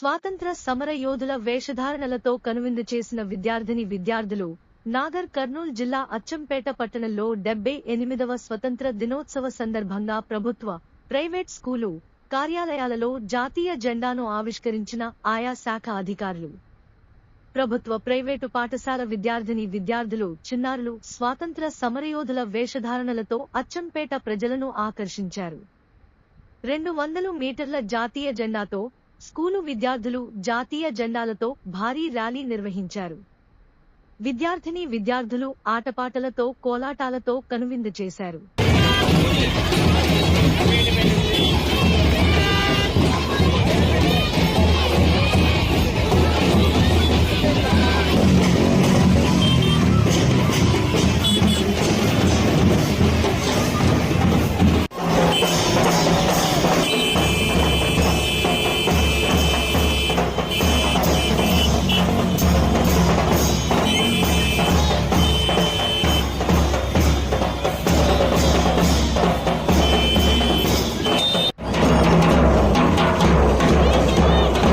స్వాతంత్ర సమర యోధుల వేషధారణలతో కనువిందు చేసిన విద్యార్థులు నాగర్ కర్నూల్ జిల్లా అచ్చంపేట పట్టణంలో 78వ స్వతంత్ర దినోత్సవ సందర్భంగా ప్రభుత్వ, ప్రైవేట్ స్కూలు, కార్యాలయాలలో జాతీయ జెండాను ఆవిష్కరించిన ఆయా శాఖ అధికారులు. ప్రభుత్వ, ప్రైవేటు పాఠశాల విద్యార్థులు, చిన్నారులు స్వాతంత్ర సమరయోధుల వేషధారణలతో అచ్చంపేట ప్రజలను ఆకర్షించారు. 200 మీటర్ల జాతీయ జెండాతో స్కూలు విద్యార్థులు జాతీయ జెండాలతో భారీ ర్యాలీ నిర్వహించారు. విద్యార్థులు ఆటపాటలతో, కోలాటాలతో కనువిందు చేశారు.